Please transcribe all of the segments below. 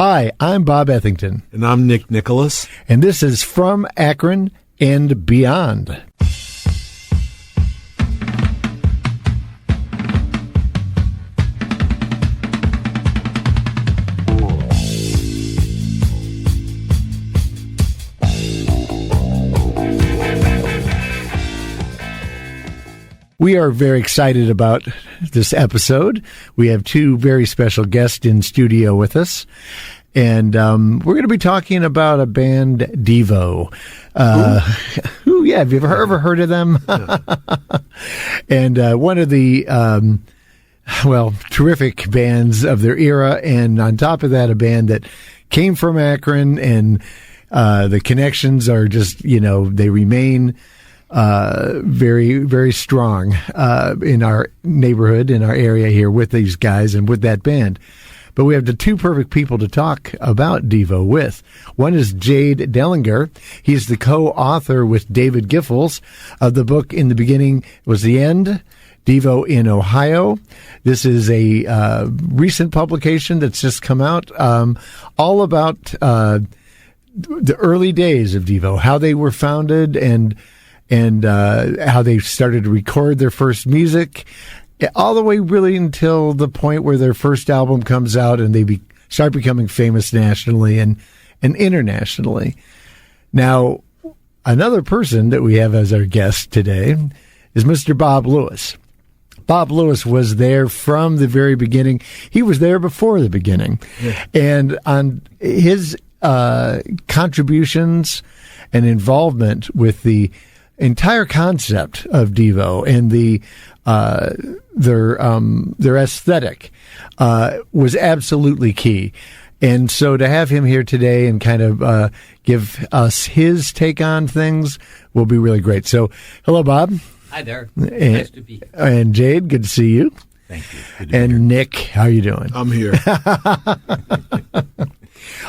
Hi, I'm Bob Ethington. And I'm Nick Nicholas. And this is From Akron and Beyond. We are very excited about this episode. We have two very special guests in studio with us. And we're going to be talking about a band, DEVO. Have you ever heard of them? And one of the, terrific bands of their era. And on top of that, a band that came from Akron. And the connections are just, they remain very, very strong in our neighborhood, in our area here with these guys and with that band. But we have the two perfect people to talk about DEVO with. One is Jade Dellinger. He's the co-author with David Giffels of the book In the Beginning Was the End, DEVO in Ohio. This is a recent publication that's just come out, all about the early days of DEVO, how they were founded and how they started to record their first music, all the way really until the point where their first album comes out and they start becoming famous nationally and internationally. Now, another person that we have as our guest today is Mr. Bob Lewis. Bob Lewis was there from the very beginning. He was there before the beginning. Yeah. And on his contributions and involvement with the entire concept of DEVO and their aesthetic was absolutely key. And so to have him here today and kind of give us his take on things will be really great. So, hello, Bob. Hi there. Nice to be here. And Jade, good to see you. Thank you. Good to be here. Nick, how are you doing? I'm here.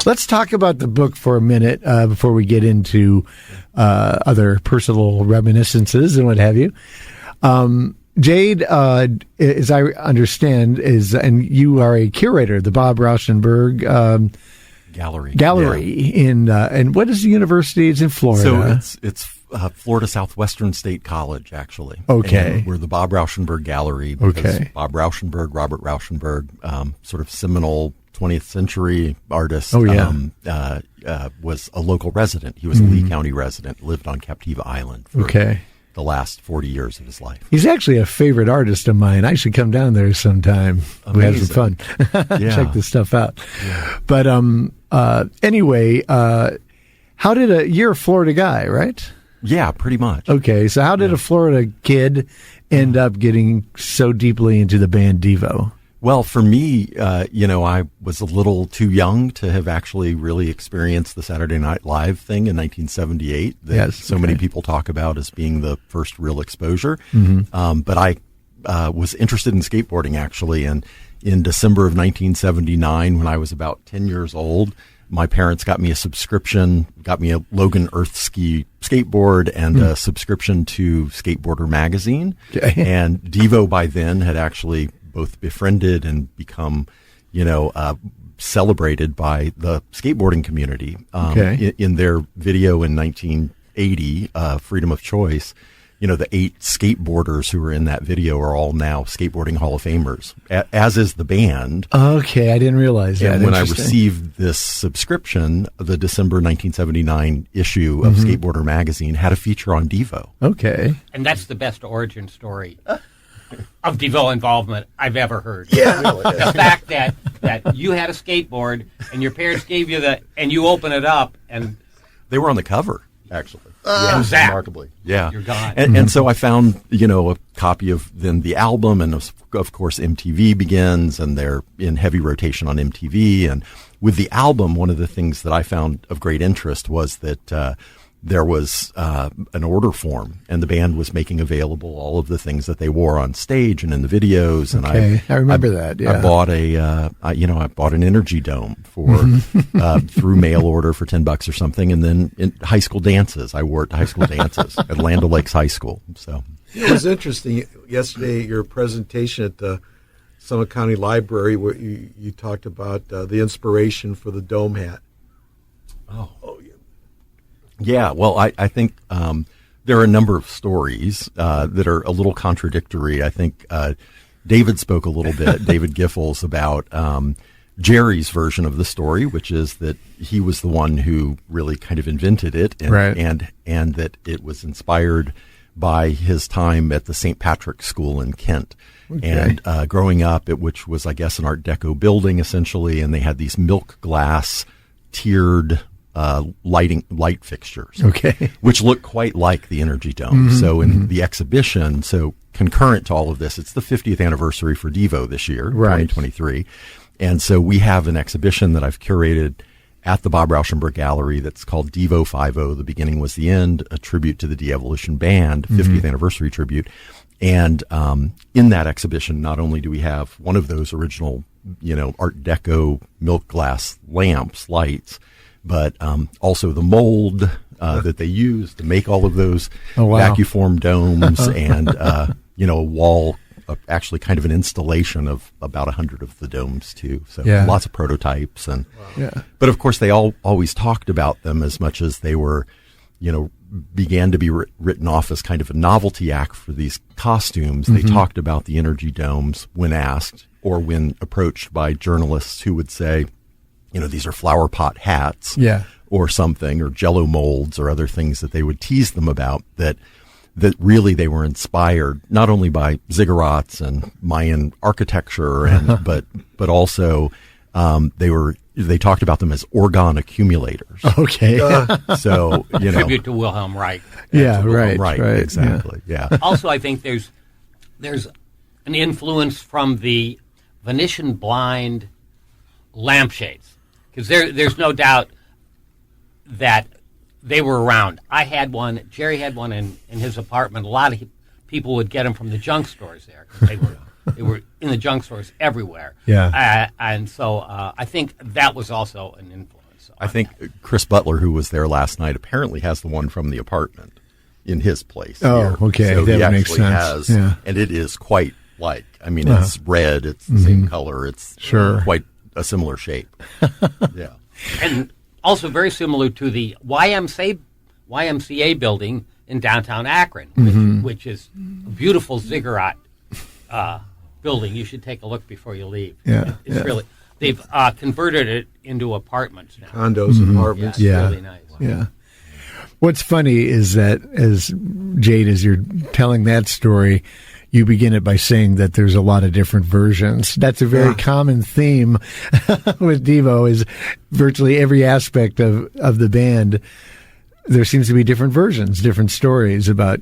Let's talk about the book for a minute before we get into other personal reminiscences and what have you. Jade, as I understand, and you are a curator of the Bob Rauschenberg Gallery in and what is the university? It's in Florida. So it's Florida Southwestern State College, actually. Okay. And we're the Bob Rauschenberg Gallery. Okay. Bob Rauschenberg, Robert Rauschenberg, sort of seminal 20th century artist, was a local resident. He was a Lee County resident, lived on Captiva Island for the last 40 years of his life. He's actually a favorite artist of mine. I should come down there sometime. Amazing. We have some fun. Yeah. Check this stuff out. Yeah. But anyway, how did you're a Florida guy, right? Yeah, pretty much. Okay, so how did a Florida kid end up getting so deeply into the band DEVO? Well, for me, I was a little too young to have actually really experienced the Saturday Night Live thing in 1978 that many people talk about as being the first real exposure. Mm-hmm. But I was interested in skateboarding, actually, and in December of 1979, when I was about 10 years old, my parents got me a subscription, got me a Logan Earthski skateboard and a subscription to Skateboarder magazine. Okay. And DEVO by then had actually both befriended and become, celebrated by the skateboarding community. In their video in 1980, Freedom of Choice, the 8 skateboarders who were in that video are all now skateboarding Hall of Famers, as is the band. Okay, I didn't realize that. And when I received this subscription, the December 1979 issue of Skateboarder magazine had a feature on DEVO. Okay. And that's the best origin story of DEVO involvement I've ever heard. Yeah. The fact that you had a skateboard and your parents gave you and you open it up and they were on the cover, actually. Remarkably. Yeah. You're gone. And so I found, a copy of then the album, and of course MTV begins, and they're in heavy rotation on MTV. And with the album, one of the things that I found of great interest was that there was an order form, and the band was making available all of the things that they wore on stage and in the videos. And I remember that. Yeah. I bought I bought an energy dome for through mail order for $10 or something, and then in high school dances, I wore it to high school dances at Land O'Lakes High School. So it was interesting yesterday. Your presentation at the Summit County Library where you talked about the inspiration for the dome hat. Yeah, well, I think there are a number of stories that are a little contradictory. I think David spoke a little bit, David Giffels, about Jerry's version of the story, which is that he was the one who really kind of invented it, and that it was inspired by his time at the St. Patrick's School in Kent. Okay. And growing up, which was, I guess, an Art Deco building, essentially, and they had these milk glass tiered light fixtures, which look quite like the Energy Dome. So in the exhibition, so concurrent to all of this, it's the 50th anniversary for DEVO this year, 2023. And so we have an exhibition that I've curated at the Bob Rauschenberg Gallery that's called DEVO 50, The Beginning Was the End, a tribute to the De-Evolution Band, 50th anniversary tribute. And in that exhibition, not only do we have one of those original, Art Deco milk glass lights, but also the mold that they use to make all of those vacuform domes and, a wall, actually kind of an installation of about 100 of the domes, too. So lots of prototypes. But, of course, they always talked about them as much as they were, began to be written off as kind of a novelty act for these costumes. They talked about the Energy Domes when asked or when approached by journalists who would say, these are flower pot hats or something, or Jell-O molds or other things that they would tease them about, that really they were inspired not only by ziggurats and Mayan architecture, and but also they talked about them as orgone accumulators. Okay. So, tribute to Wilhelm Reich. Right, exactly. Yeah. Also, I think there's an influence from the Venetian blind lampshades, because there's no doubt that they were around. I had one. Jerry had one in his apartment. A lot of people would get them from the junk stores there. They were in the junk stores everywhere. Yeah. And so I think that was also an influence. I think Chris Butler, who was there last night, apparently has the one from the apartment in his place. Oh, here. Okay. So that makes sense. And it is quite like, it's red, it's the same color, it's quite a similar shape. Yeah. And also very similar to the YMCA building in downtown Akron, which is a beautiful ziggurat building. You should take a look before you leave. Yeah. It's really, they've converted it into apartments now. Condos, apartments. It's really nice. Yeah. What's funny is that as Jade, as you're telling that story, you begin it by saying that there's a lot of different versions. That's a very common theme with DEVO, is virtually every aspect of the band. There seems to be different versions, different stories about,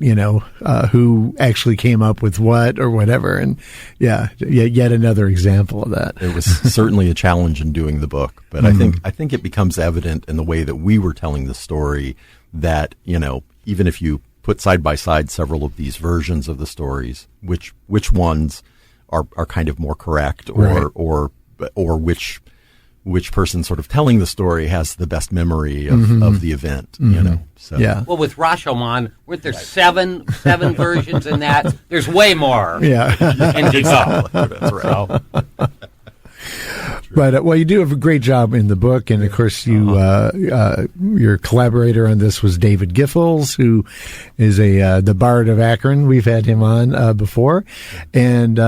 who actually came up with what or whatever. And yet another example of that. It was certainly a challenge in doing the book, but I think it becomes evident in the way that we were telling the story that, even if you put side by side several of these versions of the stories, which ones are kind of more correct, or which person sort of telling the story has the best memory of the event, So well, with Rashomon, weren't there seven versions in that? There's way more. Yeah. In DEVO. That's right. But you do have a great job in the book, and of course, your collaborator on this was David Giffels, who is the Bard of Akron. We've had him on before, and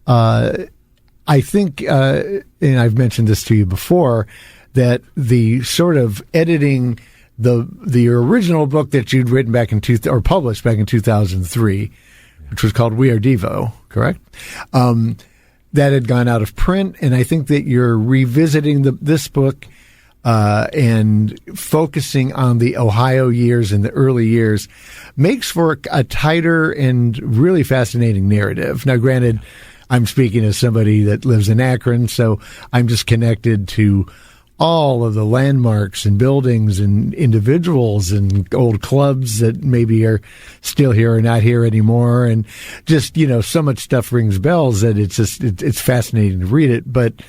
I think, and I've mentioned this to you before, that the sort of editing the original book that you'd written back in or published back in 2003, which was called We Are DEVO, correct? That had gone out of print, and I think that you're revisiting this book and focusing on the Ohio years and the early years makes for a tighter and really fascinating narrative. Now, granted, I'm speaking as somebody that lives in Akron, so I'm just connected to all of the landmarks and buildings and individuals and old clubs that maybe are still here or not here anymore. And just, so much stuff rings bells that it's fascinating to read it. But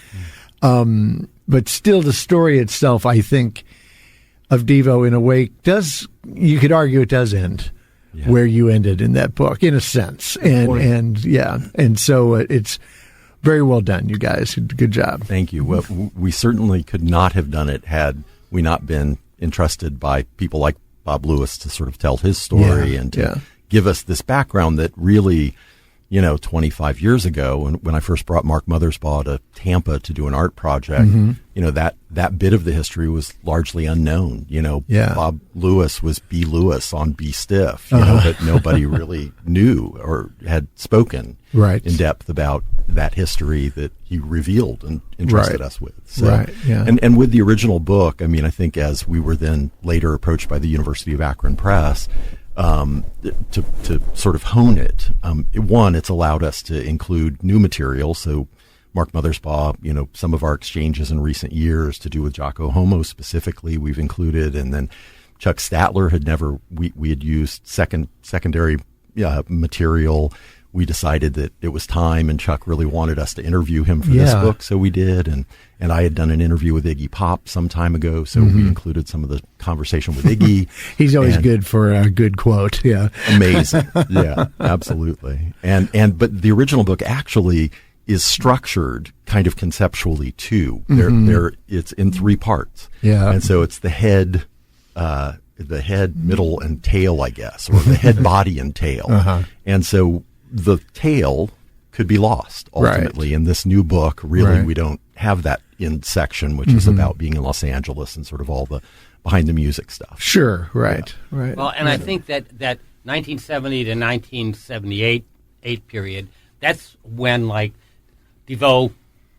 still the story itself, I think, of DEVO in a way you could argue it does end where you ended in that book, in a sense. And so it's very well done, you guys. Good job. Thank you. Well, we certainly could not have done it had we not been entrusted by people like Bob Lewis to sort of tell his story and to give us this background that really, 25 years ago when I first brought Mark Mothersbaugh to Tampa to do an art project, that bit of the history was largely unknown. Bob Lewis was B. Lewis on B. Stiff, but nobody really knew or had spoken in depth about that history that he revealed and entrusted us with. So, and with the original book, I think as we were then later approached by the University of Akron Press, to sort of hone it. It's allowed us to include new material. So Mark Mothersbaugh, some of our exchanges in recent years to do with Jocko Homo specifically, we've included, and then Chuck Statler we had used secondary material. We decided that it was time, and Chuck really wanted us to interview him for this book, so we did. And I had done an interview with Iggy Pop some time ago, so we included some of the conversation with Iggy. He's always good for a good quote, Amazing, absolutely. But the original book actually is structured kind of conceptually too. It's in 3 parts, and so it's the head, middle, and tail, I guess, or the head, body, and tail, and so the tail could be lost ultimately in this new book. Really, we don't have that in section, which is about being in Los Angeles and sort of all the behind the music stuff. Sure, right. Well, and I think that 1970 to 1978 period, that's when DeVoe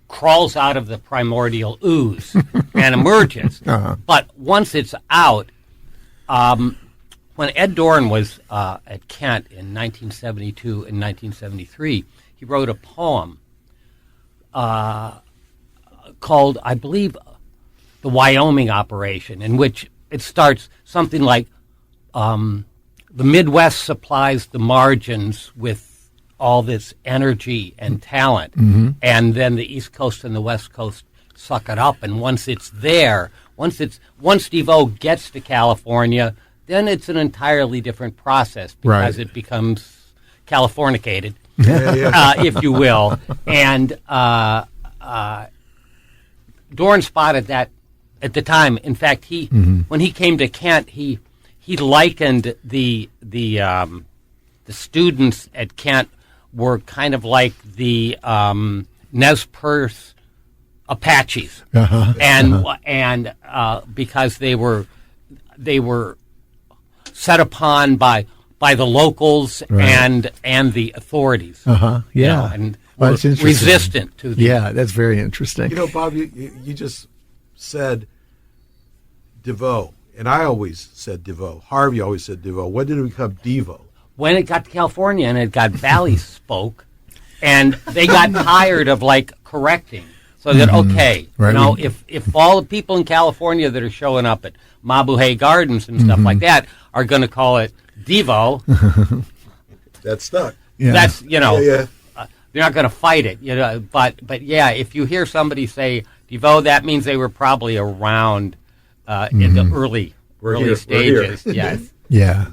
crawls out of the primordial ooze and emerges. But once it's out, when Ed Doran was at Kent in 1972 and 1973, he wrote a poem called, I believe, The Wyoming Operation, in which it starts something like, the Midwest supplies the margins with all this energy and talent, and then the East Coast and the West Coast suck it up. And once it's there, once DeVoe gets to California, then it's an entirely different process because it becomes Californicated, if you will. And Doran spotted that at the time. In fact, when he came to Kent, he likened the students at Kent were kind of like the Nez Perce Apaches, and because they were set upon by the locals and the authorities. And were resistant to the... Yeah, that's very interesting. Bob, you just said DeVoe, and I always said DeVoe. Harvey always said DeVoe. When did it become DeVoe? When it got to California and it got Valley spoke, and they got tired of correcting. So that, if all the people in California that are showing up at Mabuhay Gardens and stuff like that are going to call it DEVO, that's stuck. That's, they're not going to fight it. But if you hear somebody say DEVO, that means they were probably around in the early stages. Yes. Yeah.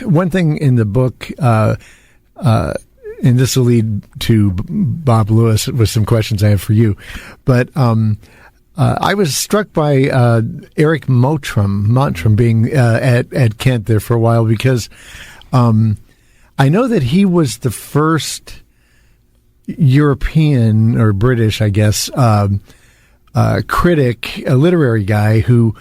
One thing in the book, and this will lead to Bob Lewis with some questions I have for you. But I was struck by Eric Mottram being at Kent there for a while, because I know that he was the first European or British, I guess, critic, a literary guy who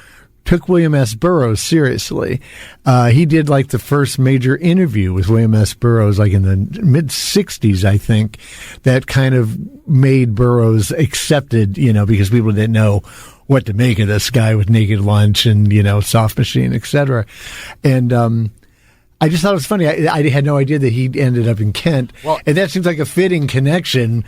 took William S. Burroughs seriously. He did the first major interview with William S. Burroughs in the mid-'60s, I think, that kind of made Burroughs accepted, because people didn't know what to make of this guy with Naked Lunch and, Soft Machine, etc. And I just thought it was funny. I had no idea that he ended up in Kent. Well, and that seems like a fitting connection.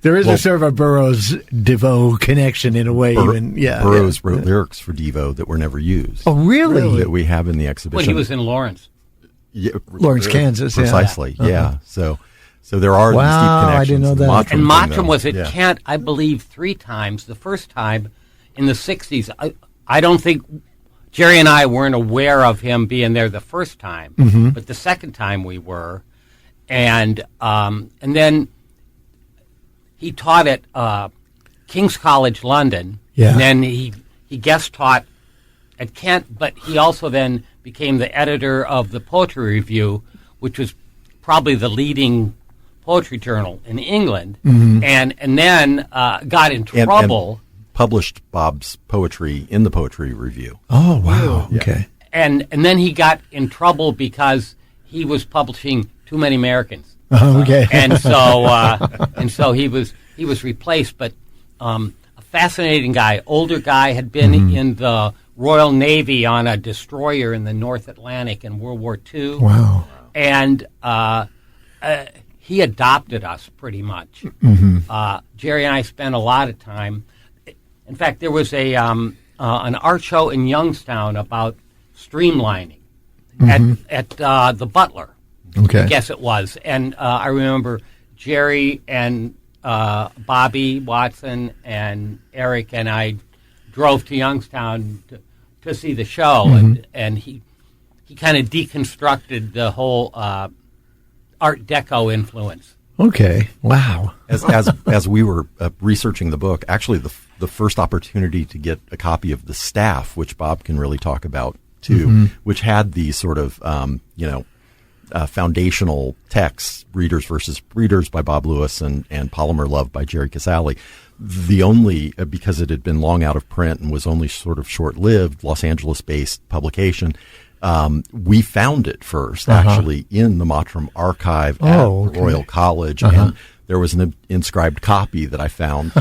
There is a sort of a Burroughs-DeVoe connection in a way. Burroughs wrote lyrics for DEVO that were never used. Oh, really? That we have in the exhibition. When he was in Lawrence. Lawrence, Kansas. Precisely, So there are these deep connections. I didn't know that. And Mottram was at Kent, I believe, 3 times. The first time in the 60s. I don't think Jerry and I weren't aware of him being there the first time, but the second time we were. and then he taught at King's College London. Yeah. And then he guest taught at Kent, but he also then became the editor of the Poetry Review, which was probably the leading poetry journal in England, and then got in trouble. And published Bob's poetry in the Poetry Review. Oh, wow. Yeah. Okay. And then he got in trouble because he was publishing too many Americans. Okay. And so he was replaced. But a fascinating guy, older guy, had been in the Royal Navy on a destroyer in the North Atlantic in World War II. Wow. And he adopted us pretty much. Jerry and I spent a lot of time. In fact, there was an art show in Youngstown about streamlining at the Butler. Okay. I guess it was. And I remember Jerry and Bobby Watson and Eric and I drove to Youngstown to see the show, and he kind of deconstructed the whole Art Deco influence. Okay. Wow. As we were researching the book, actually the first opportunity to get a copy of The Staff, which Bob can really talk about too, which had these sort of foundational texts, Readers versus Readers by Bob Lewis and Polymer Love by Jerry Casale. The only, because it had been long out of print and was only sort of short-lived, Los Angeles-based publication, we found it first, actually, in the Mottram archive at the Royal College, and there was an inscribed copy that I found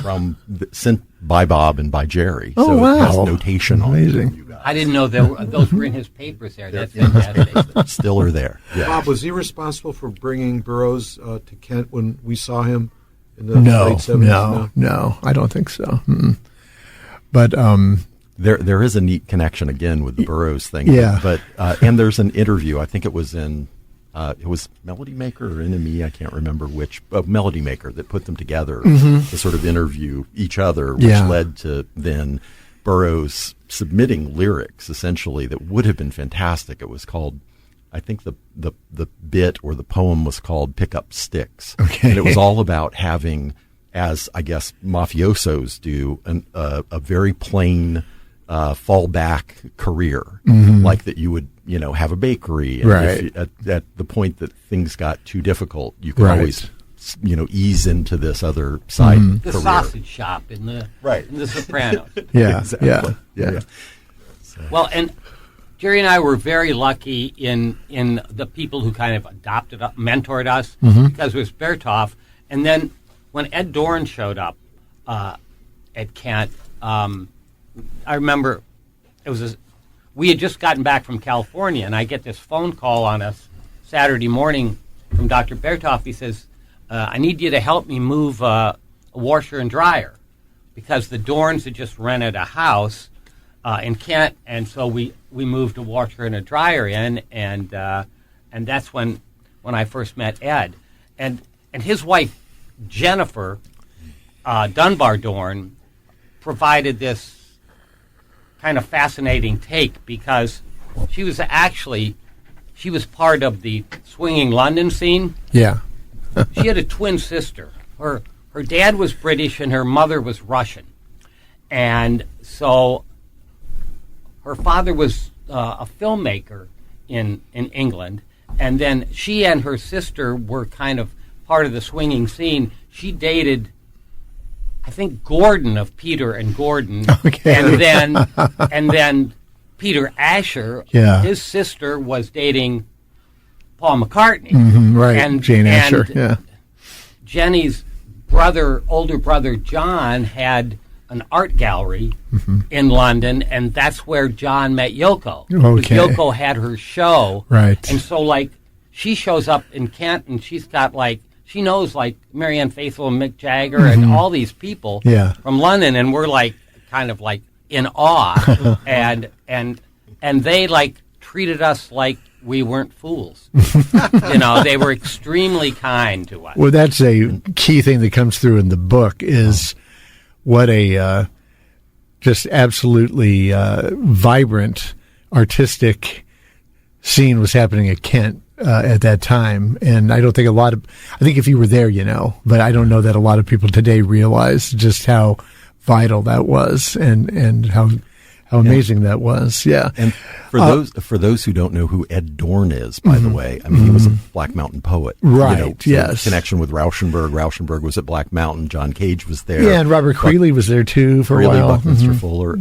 sent by Bob and by Jerry. Oh, so wow. it has notation Amazing. on it. I didn't know those were in his papers there. That's fantastic. Still are there. Yeah. Bob, was he responsible for bringing Burroughs to Kent when we saw him in the late 70s? No, I don't think so. But there is a neat connection again with the Burroughs thing. Yeah. But and there's an interview. I think it was in it was Melody Maker or NME. I can't remember which. Melody Maker that put them together to sort of interview each other, which led to then Burroughs submitting lyrics essentially that would have been fantastic. It was called, I think the bit or the poem was called "Pick Up Sticks," and it was all about having, as I guess mafiosos do, a very plain fallback career, like that you would have a bakery, and if at the point that things got too difficult, you could always ease into this other side the career. sausage shop in the Sopranos. Exactly. Yeah. Well, and Jerry and I were very lucky in the people who kind of adopted us, mentored us, because it was Berthoff. And then when Ed Dorn showed up at Kent, I remember we had just gotten back from California, and I get this phone call on a Saturday morning from Dr. Berthoff. He says, I need you to help me move a washer and dryer, because the Dorns had just rented a house in Kent, and so we moved a washer and a dryer in, and that's when I first met Ed, and his wife Jennifer Dunbar Dorn provided this kind of fascinating take, because she was part of the swinging London scene. Yeah. She had a twin sister. Her dad was British and her mother was Russian, and so her father was a filmmaker in England, and then she and her sister were kind of part of the swinging scene. She dated, I think, Gordon of Peter and Gordon, and then Peter Asher, his sister, was dating Paul McCartney, and Jane Asher. Jenny's older brother John, had an art gallery in London, and that's where John met Yoko. Yoko had her show, and so she shows up in Kent, and she's got she knows Marianne Faithfull and Mick Jagger and all these people from London, and we're kind of in awe, and they treated us like we weren't fools. They were extremely kind to us. Well, that's a key thing that comes through in the book is what a just absolutely vibrant artistic scene was happening at Kent at that time, and I don't think I think if you were there, but I don't know that a lot of people today realize just how vital that was and how amazing that was. Yeah. And for those who don't know who Ed Dorn is, by the way, I mean, he was a Black Mountain poet. Right, so yes. Connection with Rauschenberg. Rauschenberg was at Black Mountain. John Cage was there. Yeah, and Robert Creeley was there too for a while. Buckminster Fuller.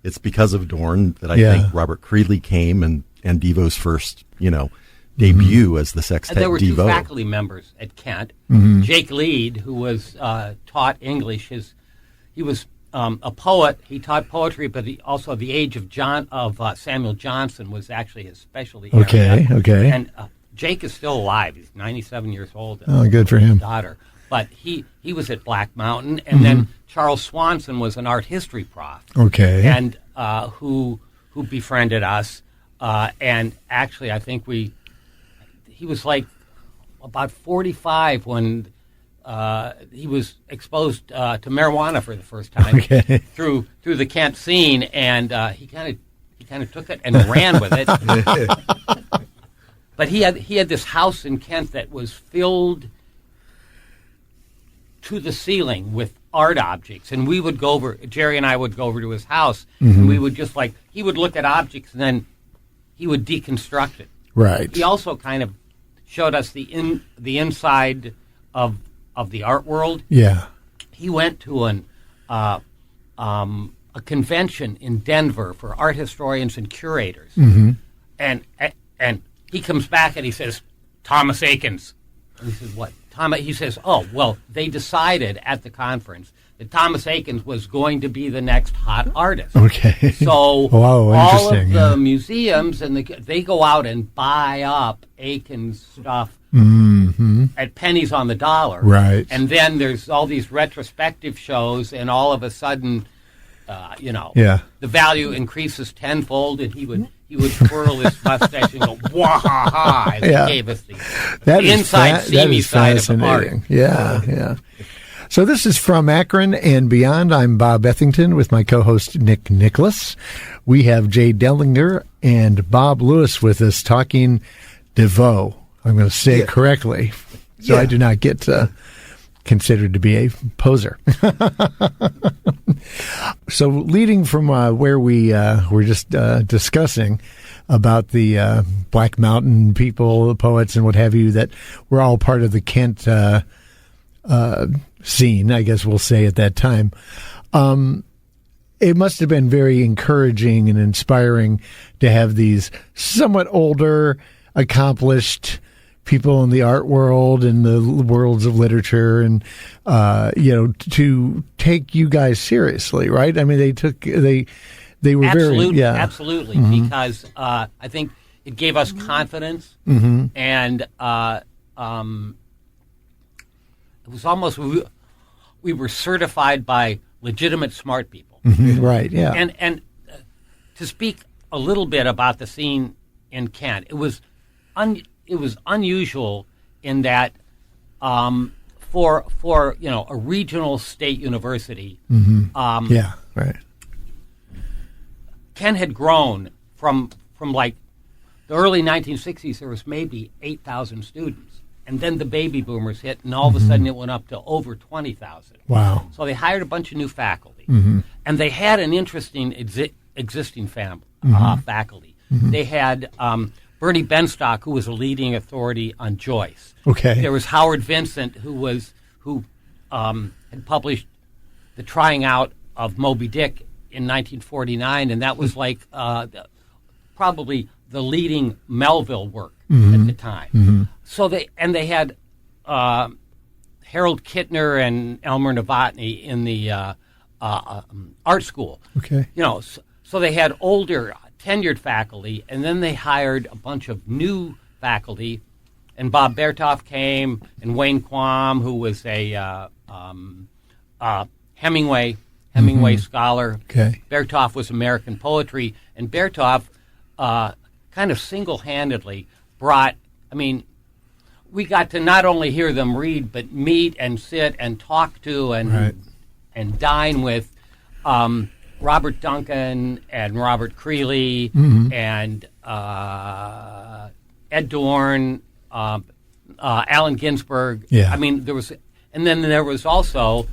It's because of Dorn that I think Robert Creeley came and DEVO's first, debut as the sextet There were DEVO. 2 faculty members at Kent. Jake Lead, who was taught English, he was a poet. He taught poetry, but also the age of Samuel Johnson was actually his specialty area. Okay. And Jake is still alive. He's 97 years old. Oh, good for him. Daughter. But he was at Black Mountain, and then Charles Swanson was an art history prof. Okay. And who befriended us, and actually I think he was like about 45 when he was exposed to marijuana for the first time through the Kent scene, and he kind of took it and ran with it. But he had this house in Kent that was filled to the ceiling with art objects, and we would go over. Jerry and I would go over to his house, and we would just he would look at objects and then he would deconstruct it. Right. He also kind of showed us the inside of the art world. Yeah. He went to a convention in Denver for art historians and curators, and he comes back and he says, Thomas Akins. And he says, what? He says, oh, well, they decided at the conference that Thomas Akins was going to be the next hot artist. Okay. So all of the museums, and they go out and buy up Akins stuff at pennies on the dollar. Right. And then there's all these retrospective shows, and all of a sudden, the value increases tenfold, and he would twirl his mustache and go, wah-ha-ha, as he gave us the inside, seamy side of the art. Yeah. So this is From Akron and Beyond. I'm Bob Ethington with my co-host Nick Nicholas. We have Jade Dellinger and Bob Lewis with us talking DEVO. I'm going to say it correctly, so I do not get considered to be a poser. So leading from where we were just discussing about the Black Mountain people, the poets and what have you, that were all part of the Kent scene, I guess we'll say at that time. It must have been very encouraging and inspiring to have these somewhat older, accomplished people in the art world and the worlds of literature, and to take you guys seriously, right? I mean, they were absolutely, because I think it gave us confidence, and it was almost we were certified by legitimate smart people, right? Yeah, and to speak a little bit about the scene in Kent, it was unusual in that for a regional state university, right. Kent had grown from like the early 1960s. There was maybe 8,000 students, and then the baby boomers hit, and all of a sudden it went up to over 20,000. Wow! So they hired a bunch of new faculty, and they had an interesting existing faculty. They had Bernie Benstock, who was a leading authority on Joyce. Okay. There was Howard Vincent, who had published The Trying Out of Moby Dick in 1949, and that was like probably the leading Melville work at the time. So they had Harold Kittner and Elmer Novotny in the art school. Okay. So they had older tenured faculty, and then they hired a bunch of new faculty, and Bob Berthoff came, and Wayne Quam, who was a Hemingway scholar. Okay. Berthoff was American poetry, and Berthoff kind of single-handedly brought, we got to not only hear them read, but meet and sit and talk to and dine with Robert Duncan and Robert Creeley and Ed Dorn, Allen Ginsberg. Yeah. I mean, and then there was also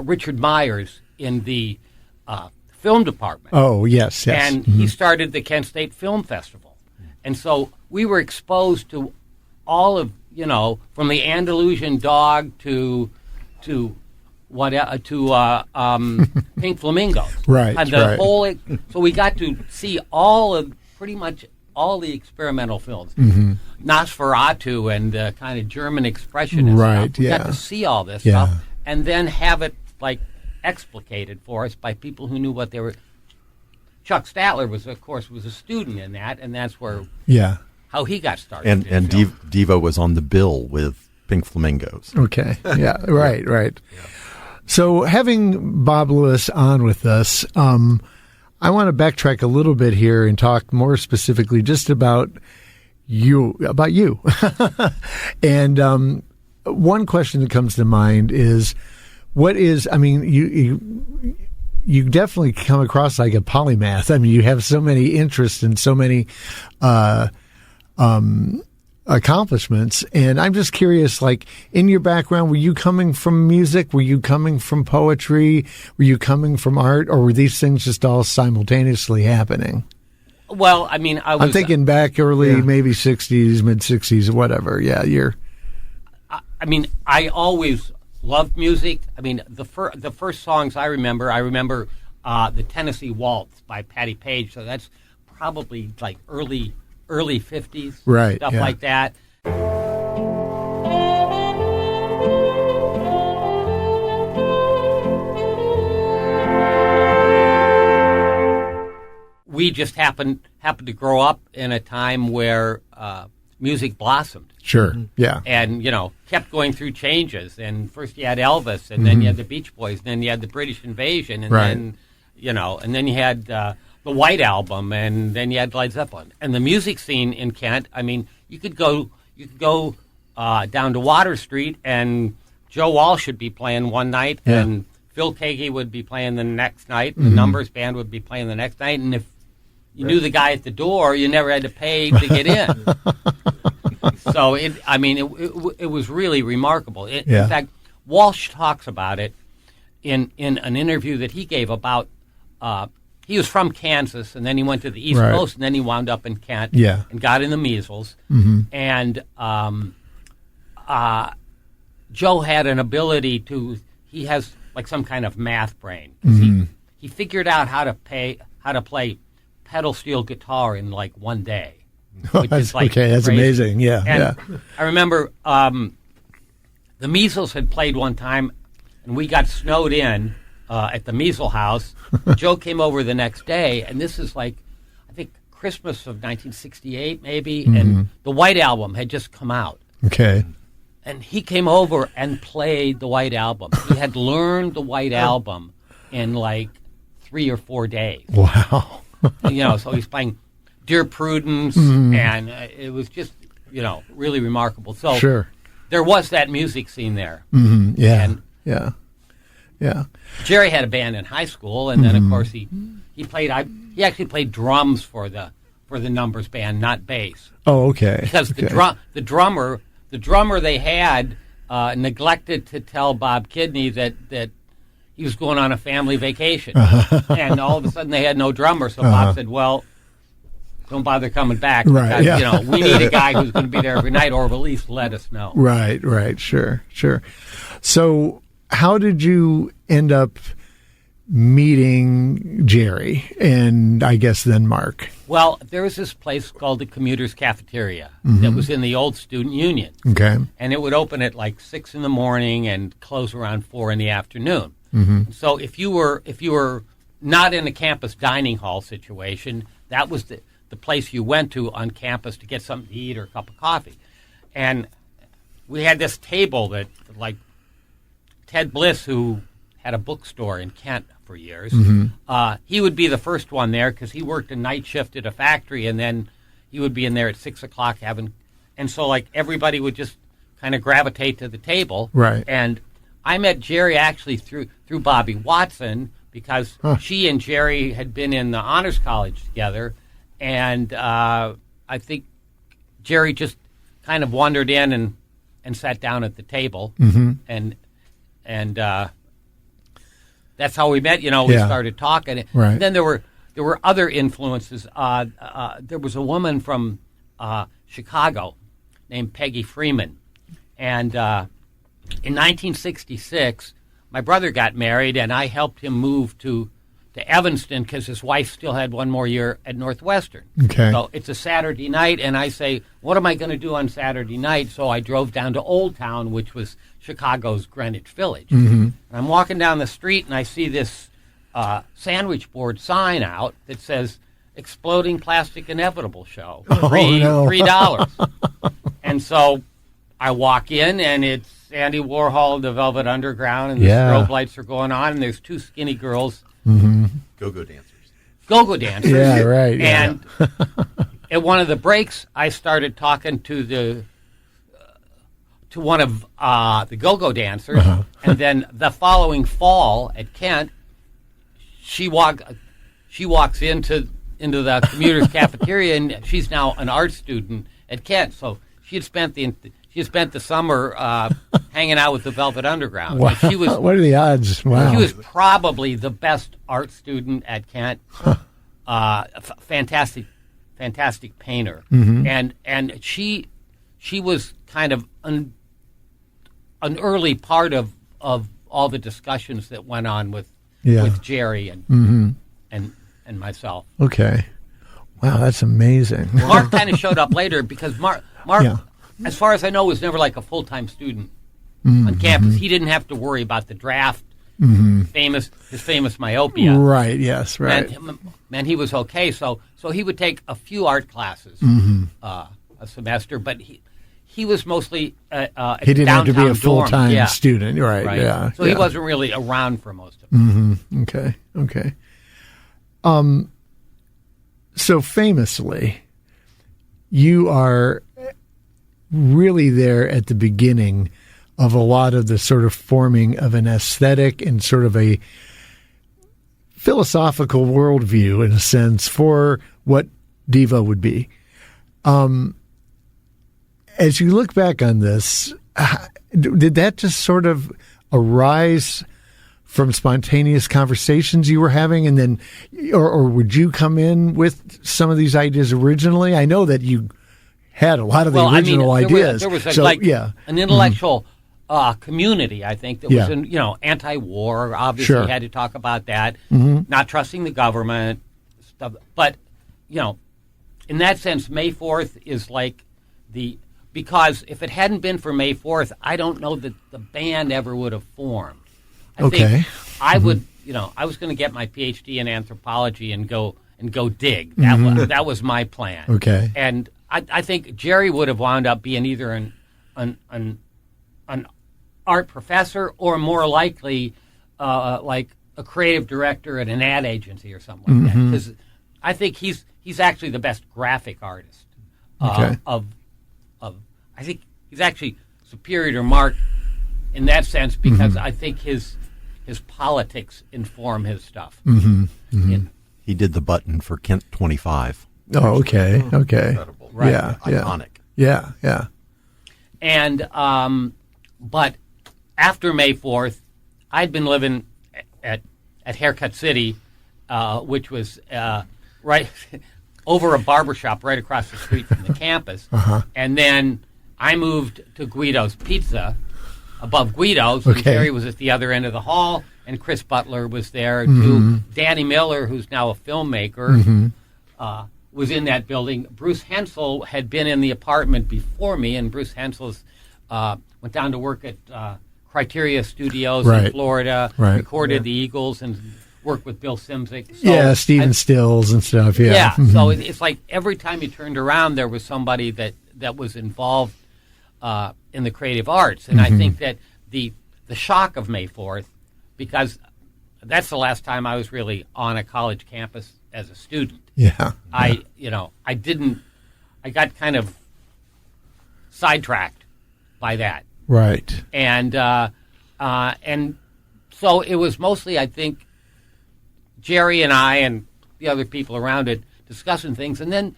Richard Myers in the film department. Oh, yes. And he started the Kent State Film Festival. And so we were exposed to all of, from the Andalusian Dog to Pink Flamingos. Right. And the whole, so we got to see pretty much all the experimental films. Mm-hmm. Nosferatu and kind of German expressionist right, stuff. We got to see all this stuff and then have it explicated for us by people who knew what they were. Chuck Statler was a student in that, and that's where how he got started. And DEVO was on the bill with Pink Flamingos. Okay, yeah, right. Yeah. So having Bob Lewis on with us, I want to backtrack a little bit here and talk more specifically just about you. And one question that comes to mind is, you definitely come across like a polymath. I mean, you have so many interests and so many accomplishments. And I'm just curious, in your background, were you coming from music? Were you coming from poetry? Were you coming from art? Or were these things just all simultaneously happening? Well, I'm thinking back early, maybe 60s, mid 60s, whatever. Yeah, I always loved music. The first songs I remember the Tennessee Waltz by Patti Page. So that's probably early 50s, right? Stuff like that. We just happened to grow up in a time where music blossomed. Sure. Yeah. And, kept going through changes. And first you had Elvis, and then you had the Beach Boys, and then you had the British Invasion, and then, and then you had the White Album, and then you had Led Zeppelin. And the music scene in Kent, you could go down to Water Street, and Joe Walsh would be playing one night, and Phil Keaggy would be playing the next night, the Numbers Band would be playing the next night, and if you knew the guy at the door, you never had to pay to get in. So it was really remarkable. In fact, Walsh talks about it in an interview that he gave about. He was from Kansas, and then he went to the East Coast, and then he wound up in Kent, and got in the measles. Mm-hmm. And Joe had an ability to. He has some kind of math brain. Mm-hmm. He figured out how to play pedal steel guitar in one day. Which is that's crazy. Amazing. Yeah. I remember the measles had played one time, and we got snowed in at the measle house. Joe came over the next day, and this is I think Christmas of 1968 maybe, and the White Album had just come out. Okay. And he came over and played the White Album. He had learned the White Album in 3 or 4 days. Wow. So he's playing Dear Prudence, and it was just, really remarkable. So there was that music scene there. Mm-hmm. Yeah. Yeah. Jerry had a band in high school, and then of course he he actually played drums for the Numbers Band, not bass. Oh, okay. Because the drummer they had neglected to tell Bob Kidney that he was going on a family vacation, and all of a sudden they had no drummer. So Bob said, "Well, don't bother coming back. Right, because, we need a guy who's going to be there every night, or at least let us know." Right. Sure. So, how did you end up meeting Jerry and I guess then Mark? Well, there was this place called the Commuters Cafeteria that was in the old Student Union. Okay. And it would open at 6 in the morning and close around 4 in the afternoon. Mm-hmm. So if you were not in a campus dining hall situation, that was the place you went to on campus to get something to eat or a cup of coffee. And we had this table that, Ted Bliss, who had a bookstore in Kent for years, he would be the first one there because he worked a night shift at a factory, and then he would be in there at 6 o'clock and so everybody would just kind of gravitate to the table. Right. And I met Jerry actually through Bobby Watson because she and Jerry had been in the honors college together, and I I think Jerry just kind of wandered in and sat down at the table, and that's how we met. We started talking. Right. And then there were other influences. There was a woman from Chicago named Peggy Freeman, and in 1966, my brother got married, and I helped him move to Evanston because his wife still had one more year at Northwestern. Okay. So it's a Saturday night, and I say, what am I going to do on Saturday night? So I drove down to Old Town, which was Chicago's Greenwich Village. And I'm walking down the street, and I see this sandwich board sign out that says, Exploding Plastic Inevitable Show, $3. And so I walk in, and it's Andy Warhol, the Velvet Underground, and the strobe lights are going on, and there's two skinny girls. Go-go dancers. Go-go dancers. Yeah, right. Yeah. And at one of the breaks, I started talking to one of the go-go dancers, and then the following fall at Kent, she walks into the commuter's cafeteria, and she's now an art student at Kent. So she had spent the summer hanging out with the Velvet Underground. Wow. She was, what are the odds? Wow. She was probably the best art student at Kent. Fantastic painter. And she was kind of an early part of all the discussions that went on with Jerry and myself. Okay. Wow, that's amazing. Mark kind of showed up later because Mark, as far as I know, was never like a full-time student on campus. He didn't have to worry about the draft, his famous myopia. Right, yes, right. Man, he was okay. So he would take a few art classes a semester, but he was mostly he didn't have to be a full-time dorm. student, right? Yeah. So he wasn't really around for most of it. Okay. So famously, you are really there at the beginning of a lot of the sort of forming of an aesthetic and sort of a philosophical worldview, in a sense, for what DEVO would be. As you look back on this, did that just sort of arise from spontaneous conversations you were having, and then, or would you come in with some of these ideas originally? I know that you had a lot of the original ideas. There was an intellectual community, I think, that was anti-war. Obviously, had to talk about that, not trusting the government, stuff. But in that sense, May 4th is like because if it hadn't been for May 4th, I don't know that the band ever would have formed. I think I would, I was going to get my PhD in anthropology and go dig. That was my plan. Okay. And I think Jerry would have wound up being either an art professor or more likely like a creative director at an ad agency or something like that. Because I think he's actually the best graphic artist of I think he's actually superior to Mark in that sense because I think his politics inform his stuff. He did the button for Kent 25. Oh, okay. Incredible. Right. Yeah. Iconic. Yeah. And but after May 4th, I'd been living at Haircut City, which was right over a barbershop right across the street from the campus. And then I moved to Guido's Pizza above Guido's. And Jerry was at the other end of the hall, and Chris Butler was there too. Danny Miller, who's now a filmmaker, was in that building. Bruce Hensel had been in the apartment before me, and Bruce Hensel went down to work at Criteria Studios in Florida, recorded the Eagles, and worked with Bill Simzik. So Stephen Stills and stuff. Yeah. So it's like every time you turned around, there was somebody that was involved in the creative arts. And I think that the shock of May 4th, because that's the last time I was really on a college campus as a student. I got kind of sidetracked by that. Right. And so it was mostly, I think, Jerry and I and the other people around it discussing things. And then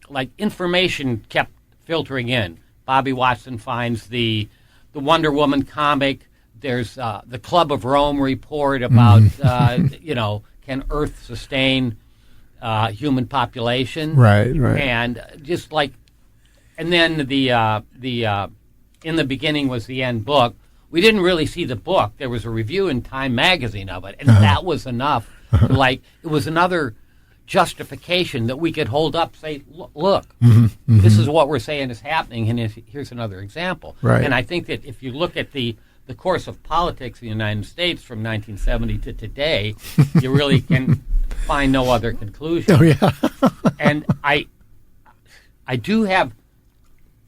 like information kept filtering in. Bobby Watson finds the Wonder Woman comic. There's the Club of Rome report about can Earth sustain human population? Right. And just like, and then the In the Beginning Was the End book. We didn't really see the book. There was a review in Time magazine of it, and that was enough. Like, it was another justification that we could hold up, say, look, this is what we're saying is happening, and here's another example. Right. And I think that if you look at the course of politics in the United States from 1970 to today, you really can find no other conclusion. Oh, yeah. And I do have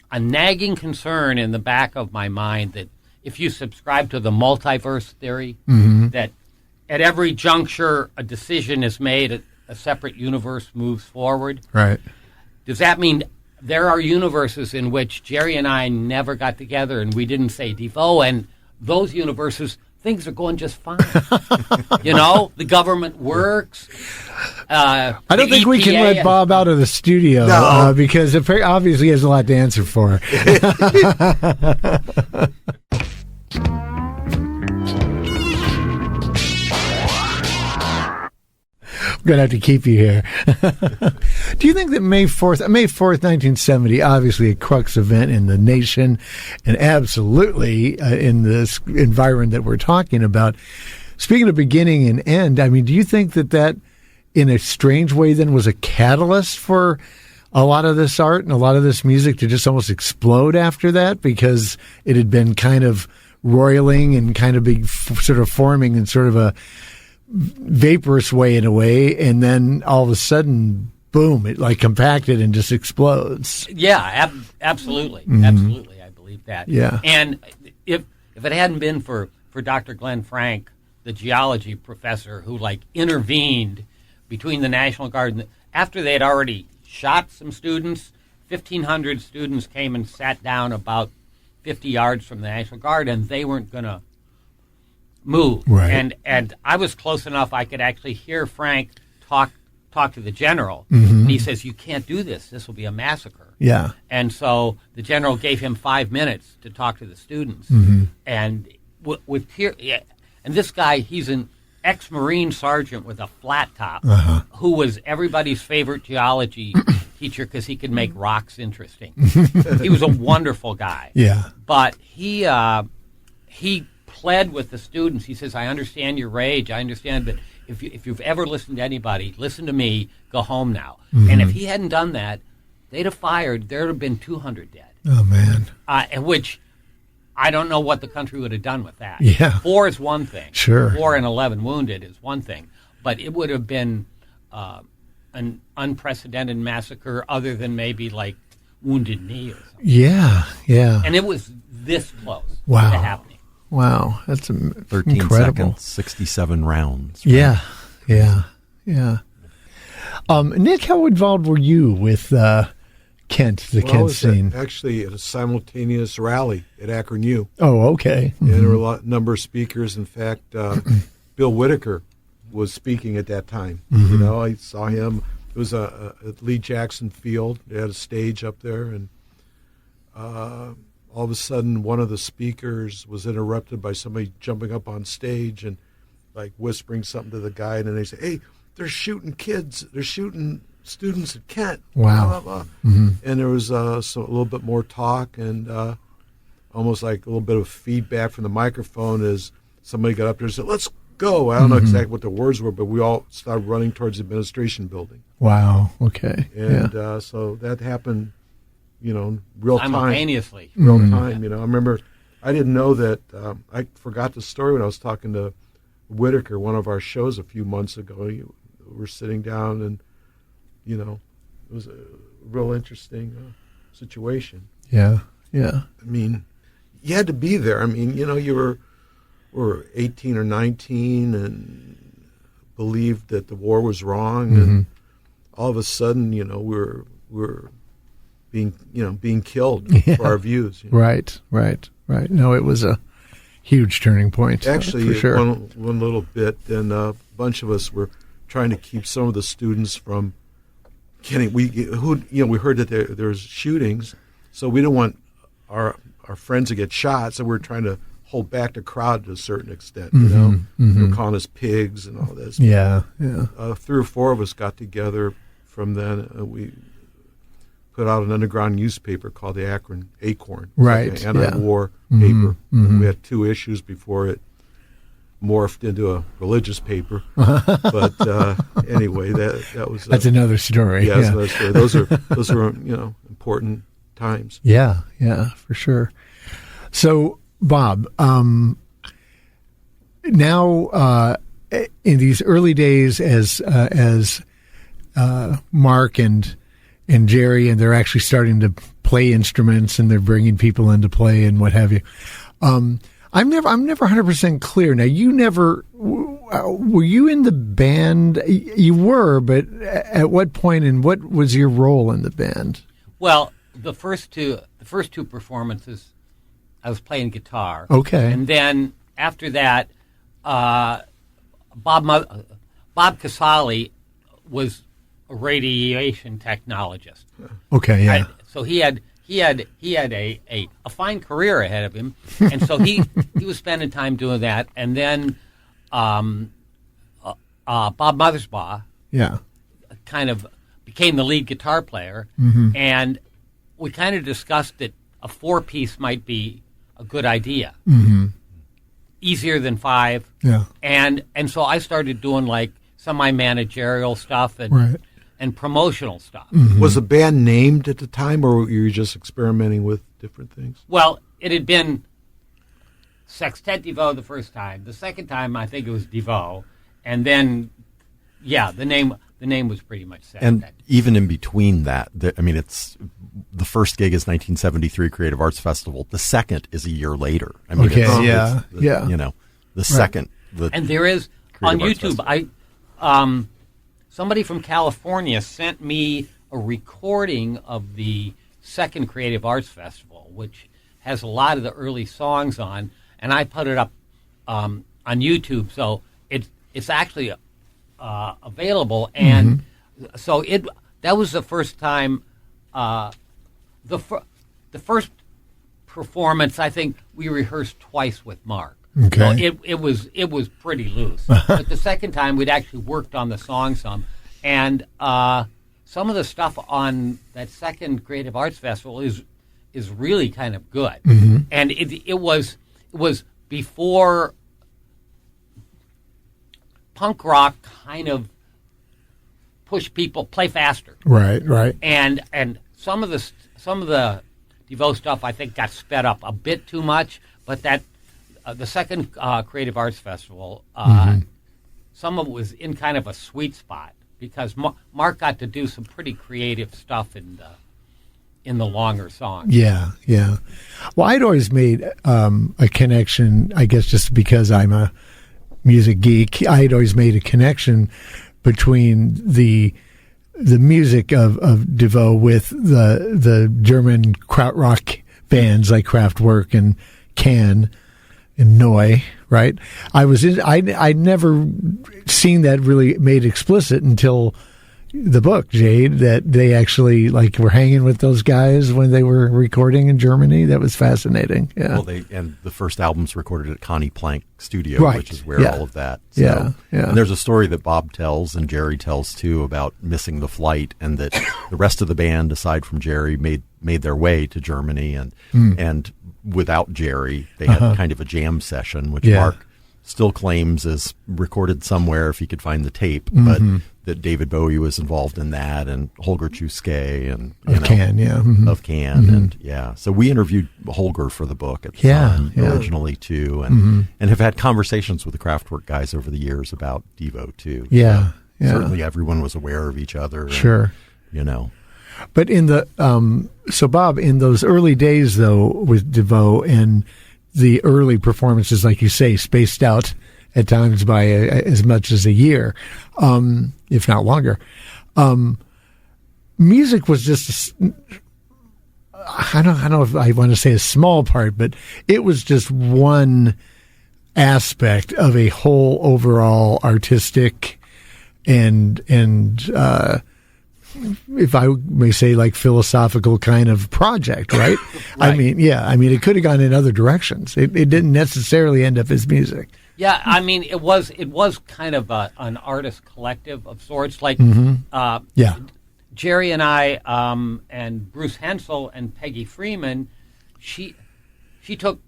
a nagging concern in the back of my mind that if you subscribe to the multiverse theory, that at every juncture a decision is made, a separate universe moves forward. Right. Does that mean there are universes in which Jerry and I never got together and we didn't say DEVO, and those universes, things are going just fine? The government works. I don't think we can let Bob out of the studio because obviously he has a lot to answer for. We're going to have to keep you here. Do you think that May 4th, 1970, obviously a crux event in the nation and absolutely in this environment that we're talking about, speaking of beginning and end, I mean, do you think that in a strange way then was a catalyst for a lot of this art and a lot of this music to just almost explode after that because it had been kind of roiling and kind of sort of forming in sort of a vaporous way in a way, and then all of a sudden, boom, it like compacted and just explodes. Yeah, absolutely. Absolutely, I believe that. Yeah. And if it hadn't been for Dr. Glenn Frank, the geology professor who like intervened between the National Guard and after they had already shot some students, 1,500 students came and sat down about 50 yards from the National Guard, and they weren't going to move. Right. And I was close enough I could actually hear Frank talk to the general. And he says, you can't do this. This will be a massacre. Yeah. And so the general gave him 5 minutes to talk to the students. And with tears, and this guy, he's an ex-Marine sergeant with a flat top who was everybody's favorite geology teacher because he could make rocks interesting. He was a wonderful guy. Yeah. But he pled with the students. He says, I understand your rage. I understand that if you've ever listened to anybody, listen to me, go home now. And if he hadn't done that, they'd have fired. There would have been 200 dead. Oh, man. Which I don't know what the country would have done with that. Yeah. 4 is one thing. Sure. 4 and 11 wounded is one thing. But it would have been an unprecedented massacre other than maybe like Wounded Knee or something. Yeah. And it was this close to happening. Wow, that's 13 incredible. seconds, 67 rounds. Right? Yeah. Nick, how involved were you with Kent scene? Actually, at a simultaneous rally at Akron U. Oh, okay. And there were a number of speakers. In fact, Bill Whitaker was speaking at that time. I saw him. It was at Lee Jackson Field. They had a stage up there, and all of a sudden, one of the speakers was interrupted by somebody jumping up on stage and like whispering something to the guy, and then they say, "Hey, they're shooting kids. They're shooting students at Kent." Wow. Blah, blah, blah. And there was a little bit more talk and almost like a little bit of feedback from the microphone as somebody got up there and said, "Let's go." I don't know exactly what the words were, but we all started running towards the administration building. Wow. Okay. And so that happened, real time. Simultaneously. Real time. I remember I didn't know that. I forgot the story when I was talking to Whitaker, one of our shows a few months ago. We were sitting down and, it was a real interesting situation. Yeah. I mean, you had to be there. I mean, you were 18 or 19 and believed that the war was wrong, and all of a sudden, we're being killed for our views. Right. No, it was a huge turning point. Actually, for sure. one little bit, and a bunch of us were trying to keep some of the students from kidding. We heard that there's shootings, so we don't want our friends to get shot. So we're trying to hold back the crowd to a certain extent. They're calling us pigs and all this. Yeah. 3 or 4 of us got together from then. We put out an underground newspaper called the Akron Acorn. Right. Like an anti-war paper. We had 2 issues before it morphed into a religious paper. But anyway, that was that's another story. Yeah, that's another story. Those are important times. Yeah, for sure. So, Bob, now in these early days, as Mark and Jerry, and they're actually starting to play instruments, and they're bringing people into play and what have you. I'm never 100% clear. Now, you never were you in the band? You were, but at what point, and what was your role in the band? Well, the first two performances, I was playing guitar. Okay. And then after that, Bob Casale was a radiation technologist. Okay, yeah. So he had a fine career ahead of him, and so he was spending time doing that. And then Bob Mothersbaugh, kind of became the lead guitar player, and we kind of discussed that a 4-piece might be a good idea, easier than 5. Yeah, and so I started doing like semi-managerial stuff and promotional stuff. Was the band named at the time, or were you just experimenting with different things? Well, it had been Sextet DEVO the first time. The second time, I think it was DEVO, and then the name was pretty much set. And even in between that, it's the first gig is 1973 Creative Arts Festival. The second is a year later. The second. And there is on YouTube. Somebody from California sent me a recording of the second Creative Arts Festival, which has a lot of the early songs on, and I put it up on YouTube, so it's actually available. And so that was the first time. The first performance, I think we rehearsed twice with Mark. Okay. So it was pretty loose. But the second time, we'd actually worked on the song some, and some of the stuff on that second Creative Arts Festival is really kind of good. And it was before punk rock kind of pushed people play faster. Right. And some of the DEVO stuff I think got sped up a bit too much, but that. The second Creative Arts Festival, some of it was in kind of a sweet spot because Mark got to do some pretty creative stuff in the longer songs. Yeah. Well, I'd always made a connection, I guess just because I'm a music geek, I'd always made a connection between the music of DEVO with the German krautrock bands like Kraftwerk and Can. In Neu, right? I'd never seen that really made explicit until the book, Jade, that they actually were hanging with those guys when they were recording in Germany. That was fascinating. Yeah. Well, and the first album's recorded at Connie Plank Studio, which is where all of that. So, yeah. And there's a story that Bob tells and Jerry tells too about missing the flight, and that the rest of the band, aside from Jerry, made their way to Germany, and without Jerry, they had kind of a jam session, which Mark still claims is recorded somewhere if he could find the tape, but that David Bowie was involved in that, and Holger Chuske, and of Can, and so we interviewed Holger for the book at the time originally too, and have had conversations with the Kraftwerk guys over the years about DEVO too. So certainly everyone was aware of each other. Sure, and, But in the so Bob, in those early days though with DEVO and the early performances, like you say, spaced out at times by as much as a year, if not longer, music was just I don't know if I want to say a small part, but it was just one aspect of a whole overall artistic and if I may say, like philosophical kind of project, right? Right. I mean, it could have gone in other directions. It didn't necessarily end up as music. Yeah, I mean, it was kind of an artist collective of sorts. Like, Jerry and I, and Bruce Hensel and Peggy Freeman, she took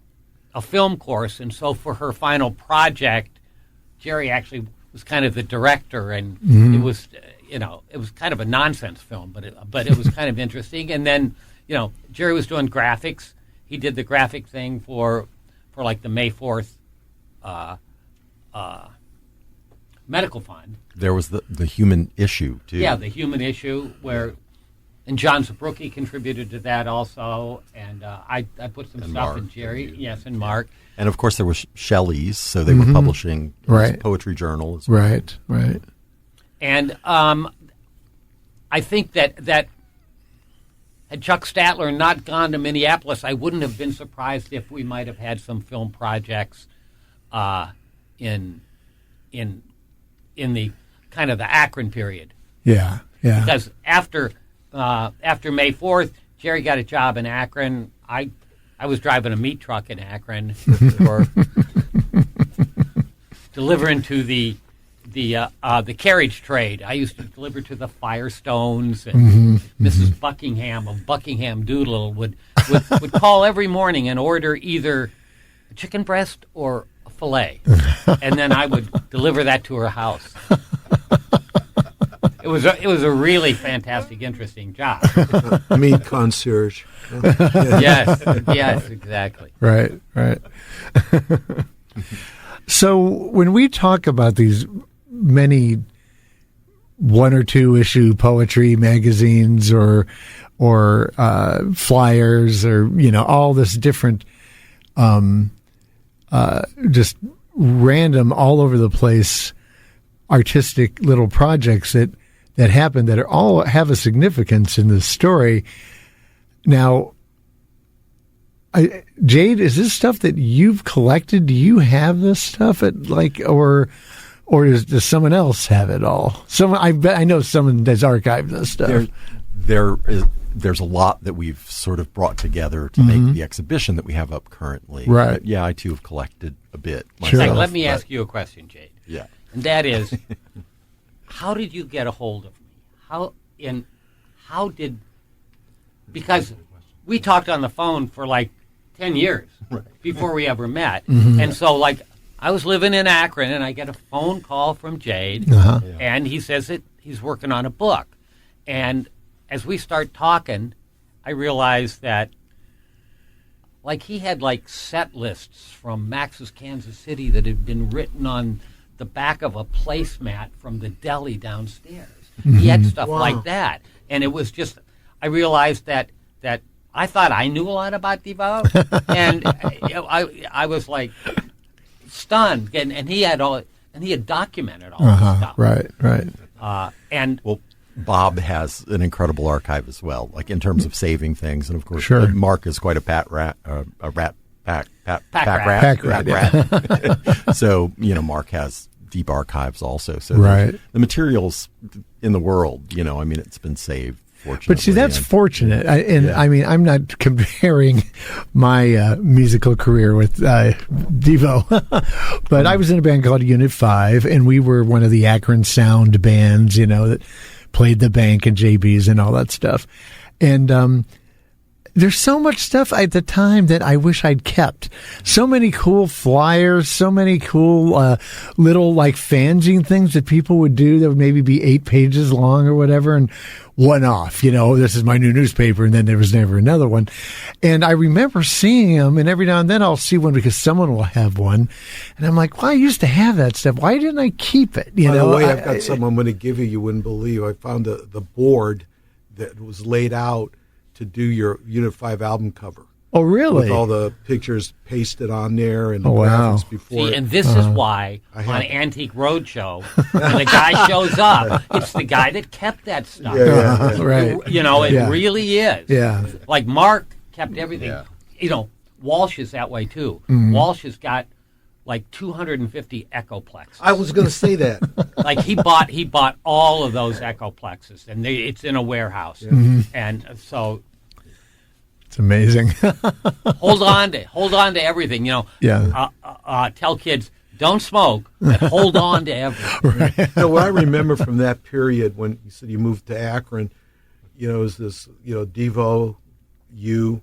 a film course, and so for her final project, Jerry actually was kind of the director, and it was, it was kind of a nonsense film, but it was kind of interesting. And then, Jerry was doing graphics. He did the graphic thing for like the May 4th medical fund. There was the human issue too. Yeah, the human issue and John Zabrucki contributed to that also, and I put some stuff Mark, in Jerry, and Mark. And of course there was Shelley's, so they were publishing his poetry journal as well. Right. And I think that had Chuck Statler not gone to Minneapolis, I wouldn't have been surprised if we might have had some film projects in the kind of the Akron period. Yeah. Because after May 4th, Jerry got a job in Akron. I was driving a meat truck in Akron for delivering to the carriage trade. I used to deliver to the Firestones, and Mrs. Buckingham of Buckingham Doodle would call every morning and order either a chicken breast or a fillet, and then I would deliver that to her house. It was a really fantastic, interesting job. Meat concierge. Yes, exactly. Right. So when we talk about these many 1 or 2 issue poetry magazines or flyers or all this different just random all over the place artistic little projects that happen that are all have a significance in this story. Now, Jade, is this stuff that you've collected? Do you have this stuff or does someone else have it all? I know someone that's archived this stuff. There's a lot that we've sort of brought together to make the exhibition that we have up currently. Right. But yeah, I too have collected a bit myself. Sure. Let me ask you a question, Jade. Yeah. And that is, how did you get a hold of me? Because we talked on the phone for like 10 years before we ever met. And so I was living in Akron and I get a phone call from Jade and he says that he's working on a book. And as we start talking, I realized that he had set lists from Max's Kansas City that had been written on the back of a placemat from the deli downstairs. He had stuff like that. And it was just, I realized that I thought I knew a lot about DEVO, and I was stunned. And he had documented all this stuff. Right. And Bob has an incredible archive as well, in terms of saving things, and of course, Mark is quite a pack rat. So Mark has deep archives also. So the materials in the world, it's been saved. Fortunately. But see, that's fortunate. I'm not comparing my musical career with DEVO, but I was in a band called Unit 5, and we were one of the Akron sound bands, that played the Bank and JB's and all that stuff. And there's so much stuff at the time that I wish I'd kept. So many cool flyers, so many cool little fanzine things that people would do that would maybe be 8 pages long or whatever, and one off, this is my new newspaper, and then there was never another one. And I remember seeing them, and every now and then I'll see one because someone will have one, and I'm like, well, I used to have that stuff. Why didn't I keep it? By the way, I've got something I'm going to give you wouldn't believe. I found the board that was laid out to do your Unit 5 album cover. Oh, really? With all the pictures pasted on there and the graphics before. See, and this is why on Antique Roadshow, when the guy shows up, it's the guy that kept that stuff. Right. It really is. Yeah. Mark kept everything. Walsh is that way too. Walsh has got like 250 echoplexes. I was going to say that. Like he bought all of those echoplexes, and it's in a warehouse, and so it's amazing. hold on to everything. Tell kids don't smoke, but hold on to everything. Right. So what I remember from that period when you said you moved to Akron, it was this, DEVO, you,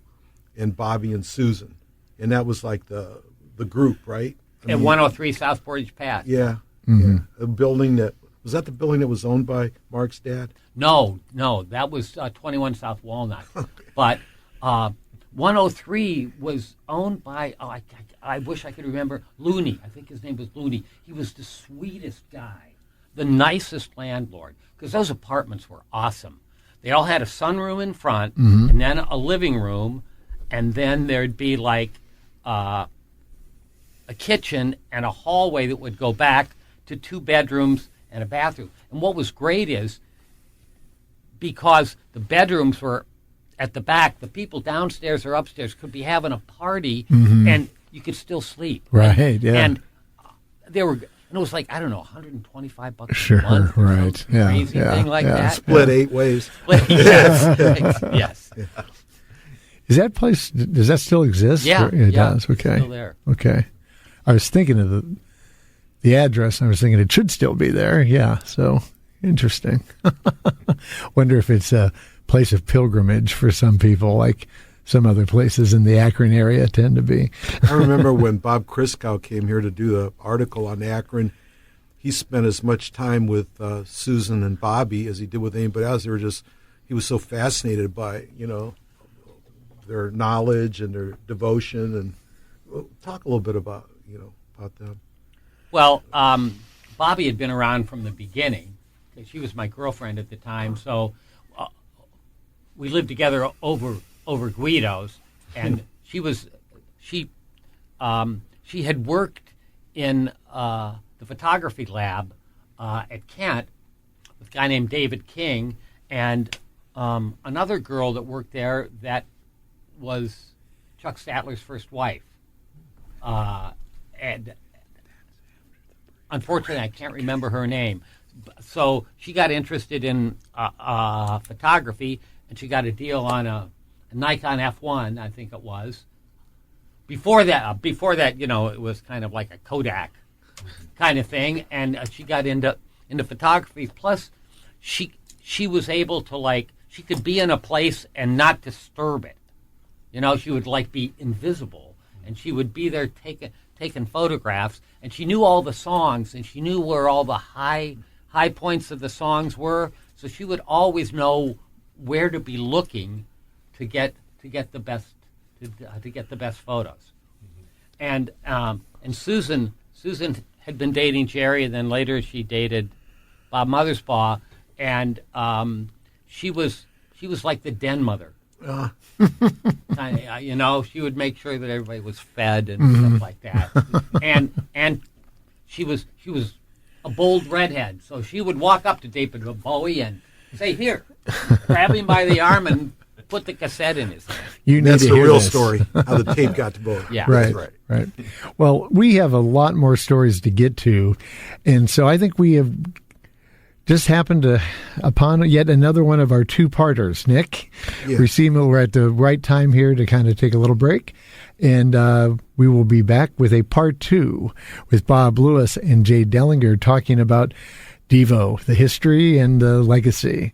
and Bobby and Susan, and that was like the group, right? At 103 South Portage Path. Yeah. Mm-hmm. Yeah. A building was that the building that was owned by Mark's dad? No, that was 21 South Walnut. Okay. But 103 was owned by, I wish I could remember, Looney. I think his name was Looney. He was the sweetest guy, the nicest landlord, because those apartments were awesome. They all had a sunroom in front, and then a living room, and then there'd be like a kitchen and a hallway that would go back to 2 bedrooms and a bathroom. And what was great is because the bedrooms were at the back, the people downstairs or upstairs could be having a party and you could still sleep. Right, And it was like, I don't know, $125 sure, a month. Right. Yeah. Crazy thing like that. Split 8 ways. Yes. Yeah. Is that place, does that still exist? Yeah. It does. Okay. Still there. Okay. I was thinking of the address, and I was thinking it should still be there. Yeah. So interesting. Wonder if it's a place of pilgrimage for some people, like some other places in the Akron area tend to be. I remember when Bob Christgau came here to do the article on Akron, he spent as much time with Susan and Bobby as he did with anybody else. He was so fascinated by, their knowledge and their devotion. And talk a little bit about them. Well, Bobby had been around from the beginning. She was my girlfriend at the time, so we lived together over Guido's, and she had worked in the photography lab at Kent with a guy named David King, and another girl that worked there that was Chuck Statler's first wife. And unfortunately, I can't remember her name. So she got interested in photography, and she got a deal on a Nikon F1, I think it was. Before that, it was kind of like a Kodak kind of thing, and she got into photography. Plus, she was able to she could be in a place and not disturb it. She would be invisible, and she would be there taking photographs, and she knew all the songs, and she knew where all the high points of the songs were, so she would always know where to be looking to get the best photos. And Susan had been dating Jerry, and then later she dated Bob Mothersbaugh, and she was like the den mother. She would make sure that everybody was fed and stuff like that. And she was a bold redhead, so she would walk up to David Bowie and say, "Here," grab him by the arm and put the cassette in his hand. That's the real story, how the tape got to Bowie. Yeah, right. Well, we have a lot more stories to get to, and so I think we have just happened upon yet another one of our two-parters, Nick. Yeah. We seem we're at the right time here to kind of take a little break, and we will be back with a part 2 with Bob Lewis and Jade Dellinger talking about DEVO, the history and the legacy.